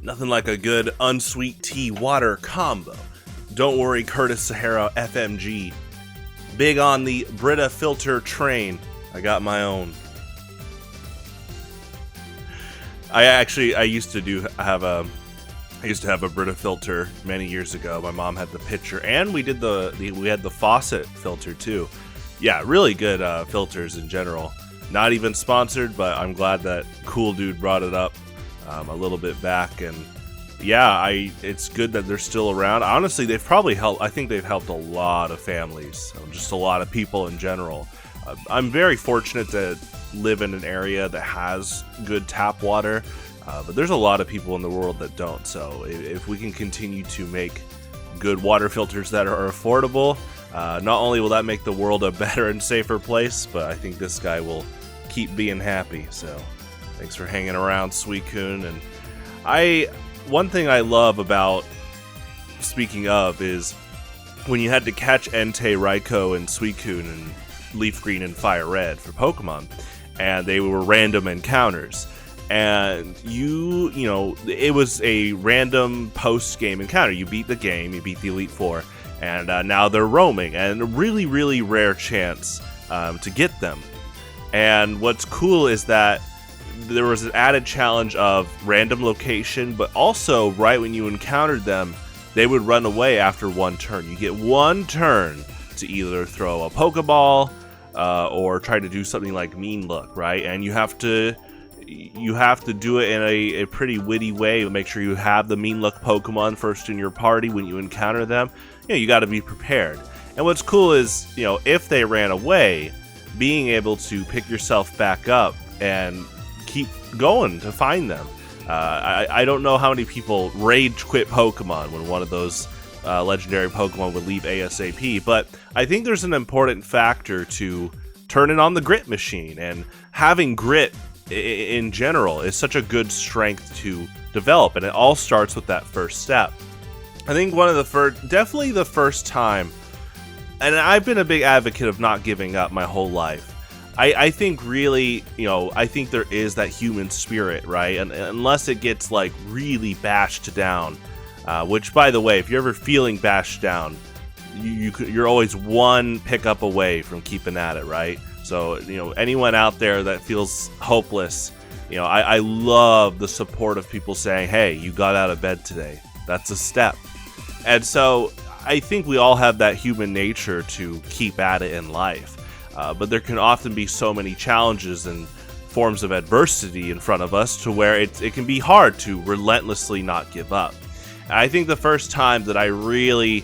Nothing like a good unsweet tea water combo. Don't worry, Curtis Sahara FMG. Big on the Brita filter train. I got my own. I used to have a Brita filter many years ago. My mom had the pitcher, and we had the faucet filter too. Yeah, really good filters in general. Not even sponsored, but I'm glad that Cool Dude brought it up a little bit back. And yeah, it's good that they're still around. Honestly, they've probably helped. I think they've helped a lot of families, just a lot of people in general. I'm very fortunate to live in an area that has good tap water, but there's a lot of people in the world that don't. So if we can continue to make good water filters that are affordable, not only will that make the world a better and safer place, but I think this guy will keep being happy. So thanks for hanging around, Suicune. And one thing I love about, speaking of, is when you had to catch Entei, Raikou, and Suicune and Leaf Green and Fire Red for Pokemon, and they were random encounters, and you know it was a random post-game encounter. You beat the game, you beat the Elite Four, and now they're roaming, and a really, really rare chance to get them. And what's cool is that there was an added challenge of random location, but also right when you encountered them, they would run away after one turn. You get one turn to either throw a Pokeball or try to do something like Mean Look, right? And you have to do it in a pretty witty way. Make sure you have the Mean Look Pokemon first in your party when you encounter them. You got to be prepared. And what's cool is, if they ran away, being able to pick yourself back up and keep going to find them. I don't know how many people rage quit Pokemon when one of those legendary Pokemon would leave ASAP, but I think there's an important factor to turning on the grit machine, and having grit in general is such a good strength to develop, and it all starts with that first step. I think definitely the first time, and I've been a big advocate of not giving up my whole life. I think really, I think there is that human spirit, right? And unless it gets like really bashed down, which, by the way, if you're ever feeling bashed down, you're always one pickup away from keeping at it, right? So, anyone out there that feels hopeless, I love the support of people saying, hey, you got out of bed today. That's a step. And so I think we all have that human nature to keep at it in life. But there can often be so many challenges and forms of adversity in front of us to where it can be hard to relentlessly not give up. And I think the first time that I really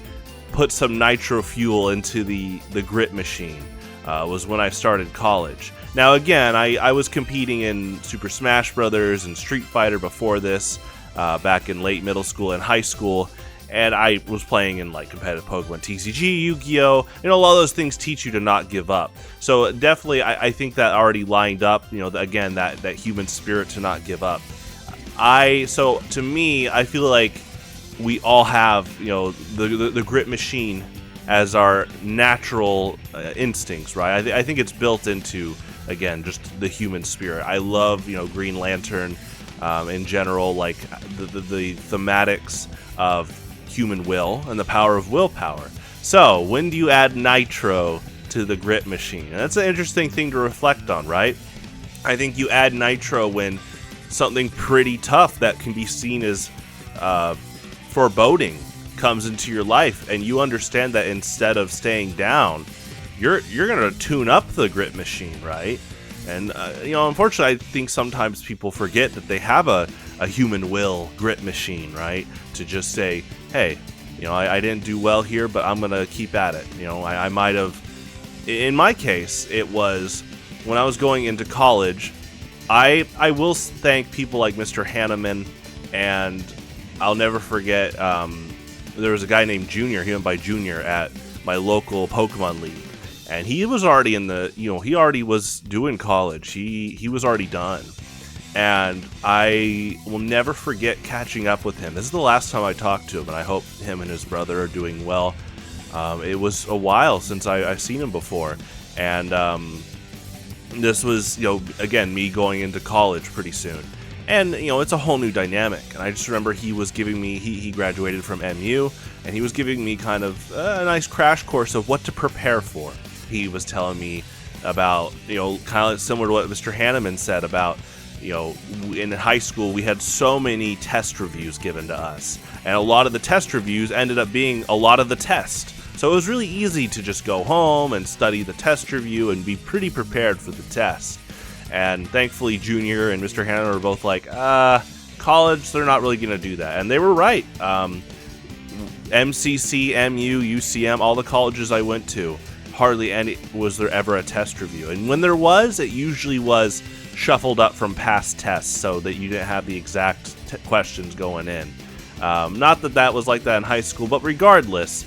put some nitro fuel into the grit machine was when I started college. Now, again, I was competing in Super Smash Brothers and Street Fighter before this, back in late middle school and high school. And I was playing in like competitive Pokemon, TCG, Yu-Gi-Oh! A lot of those things teach you to not give up. So definitely, I think that already lined up, again, that human spirit to not give up. So to me, I feel like we all have, the grit machine as our natural instincts, right? I think it's built into, again, just the human spirit. I love, Green Lantern in general, like the thematics of human will and the power of willpower. So when do you add nitro to the grit machine? And that's an interesting thing to reflect on, right? I think you add nitro when something pretty tough that can be seen as foreboding comes into your life, and you understand that instead of staying down, you're gonna tune up the grit machine, right? And unfortunately, I think sometimes people forget that they have a human will grit machine, right? To just say, hey, I didn't do well here, but I'm gonna keep at it. I might have. In my case, it was when I was going into college. I will thank people like Mr. Hanneman, and I'll never forget. There was a guy named Junior. He went by Junior at my local Pokemon League. And he was already he already was doing college. He was already done. And I will never forget catching up with him. This is the last time I talked to him, and I hope him and his brother are doing well. It was a while since I've seen him before. And this was, again, me going into college pretty soon. And, it's a whole new dynamic. And I just remember he was giving me, he graduated from MU, and he was giving me kind of a nice crash course of what to prepare for. He was telling me about, kind of similar to what Mr. Hanneman said about, in high school, we had so many test reviews given to us. And a lot of the test reviews ended up being a lot of the test. So it was really easy to just go home and study the test review and be pretty prepared for the test. And thankfully, Junior and Mr. Hanneman were both like, college, they're not really going to do that. And they were right. MCC, MU, UCM, all the colleges I went to, hardly any was there ever a test review. And when there was, it usually was shuffled up from past tests so that you didn't have the exact questions going in. Not that that was like that in high school, but regardless,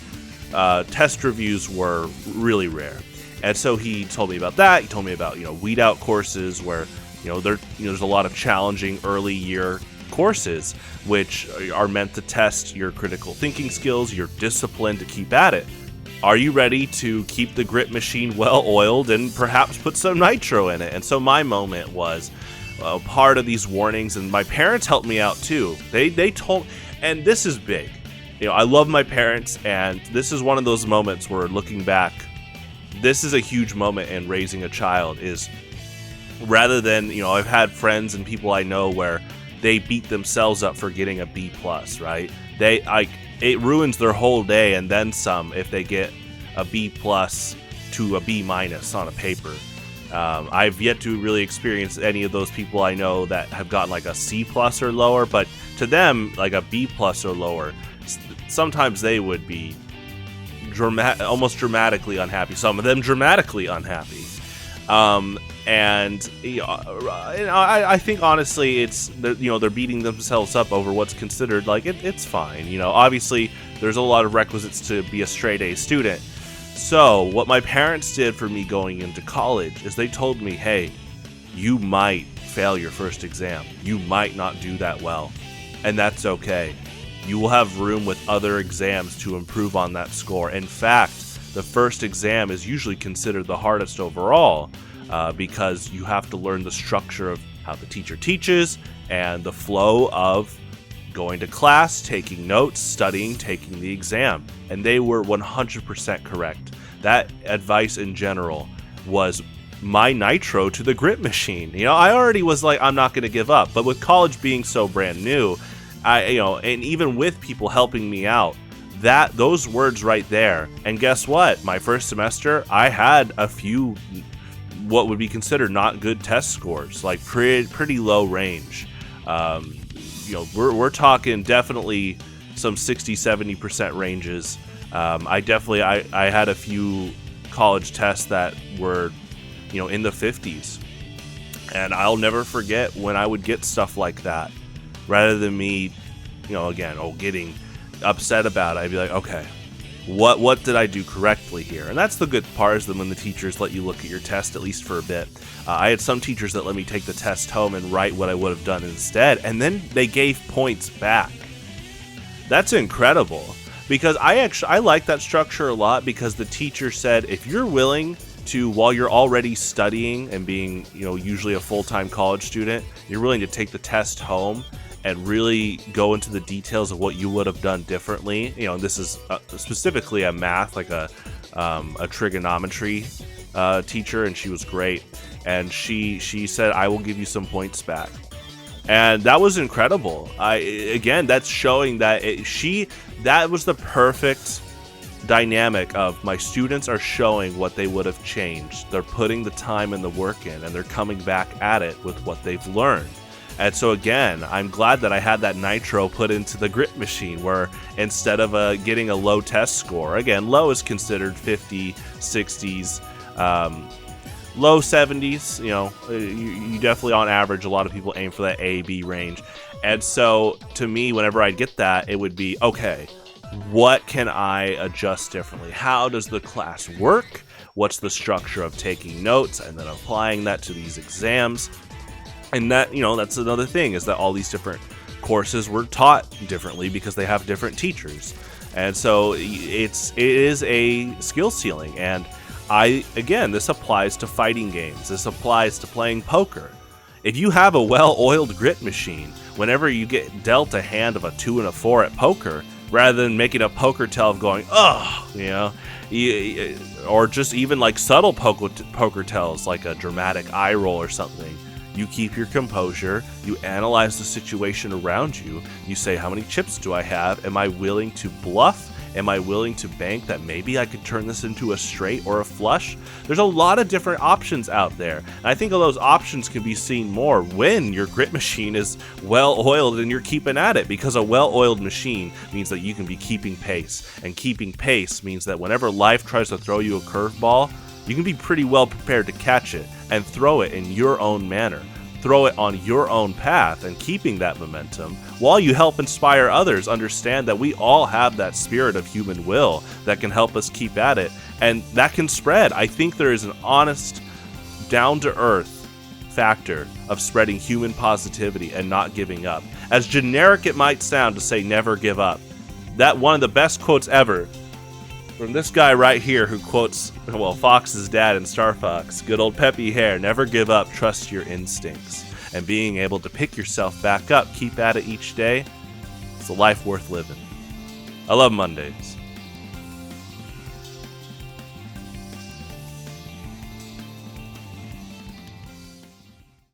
test reviews were really rare. And so he told me about that. He told me about, weed out courses where, there's a lot of challenging early year courses which are meant to test your critical thinking skills, your discipline to keep at it. Are you ready to keep the grit machine well oiled and perhaps put some nitro in it? And so my moment was part of these warnings, and my parents helped me out too. They told, and this is big. I love my parents, and this is one of those moments where, looking back, this is a huge moment in raising a child. Is rather than, I've had friends and people I know where they beat themselves up for getting a B plus, right? It ruins their whole day and then some if they get a B plus to a B minus on a paper. I've yet to really experience any of those people I know that have gotten like a C plus or lower, but to them, like a B plus or lower, sometimes they would be almost dramatically unhappy. Some of them dramatically unhappy. And I think honestly, it's they're beating themselves up over what's considered like it's fine. Obviously there's a lot of requisites to be a straight A student. So what my parents did for me going into college is they told me, hey, you might fail your first exam. You might not do that well, and that's okay. You will have room with other exams to improve on that score. In fact, the first exam is usually considered the hardest overall. Because you have to learn the structure of how the teacher teaches and the flow of going to class, taking notes, studying, taking the exam. And they were 100% correct. That advice in general was my nitro to the grit machine. I already was like, I'm not going to give up. But with college being so brand new, and even with people helping me out, those words right there. And guess what? My first semester, I had a few what would be considered not good test scores, like pretty low range. We're talking definitely some 60-70% ranges. I had a few college tests that were, in the 50s, and I'll never forget when I would get stuff like that. Rather than me, getting upset about it, I'd be like, okay, what did I do correctly here? And that's the good part, is that when the teachers let you look at your test, at least for a bit. I had some teachers that let me take the test home and write what I would have done instead, and then they gave points back. That's incredible, because I like that structure a lot, because the teacher said, if you're willing to, while you're already studying and being, usually a full-time college student, you're willing to take the test home and really go into the details of what you would have done differently. This is specifically a math, like a trigonometry teacher, and she was great. And she said, I will give you some points back. And that was incredible. That's showing that that was the perfect dynamic of my students are showing what they would have changed. They're putting the time and the work in, and they're coming back at it with what they've learned. And so again, I'm glad that I had that nitro put into the grit machine, where instead of getting a low test score, again, low is considered 50, 60s, low 70s, you definitely, on average, a lot of people aim for that A, B range. And so to me, whenever I'd get that, it would be, okay, what can I adjust differently? How does the class work? What's the structure of taking notes and then applying that to these exams? And that, that's another thing, is that all these different courses were taught differently because they have different teachers. And so it is a skill ceiling. And this applies to fighting games. This applies to playing poker. If you have a well-oiled grit machine, whenever you get dealt a hand of a 2 and a 4 at poker, rather than making a poker tell of going, oh, or just even like subtle poker tells, like a dramatic eye roll or something, you keep your composure, you analyze the situation around you, you say, how many chips do I have? Am I willing to bluff? Am I willing to bank that maybe I could turn this into a straight or a flush? There's a lot of different options out there. And I think of those options can be seen more when your grit machine is well-oiled and you're keeping at it, because a well-oiled machine means that you can be keeping pace. And keeping pace means that whenever life tries to throw you a curveball, you can be pretty well prepared to catch it and throw it in your own manner. Throw it on your own path, and keeping that momentum while you help inspire others understand that we all have that spirit of human will that can help us keep at it, and that can spread. I think there is an honest, down-to-earth factor of spreading human positivity and not giving up. As generic it might sound to say never give up, that one of the best quotes ever from this guy right here who quotes, well, Fox's dad in Star Fox, good old Peppy Hare, never give up, trust your instincts. And being able to pick yourself back up, keep at it each day, it's a life worth living. I love Mondays.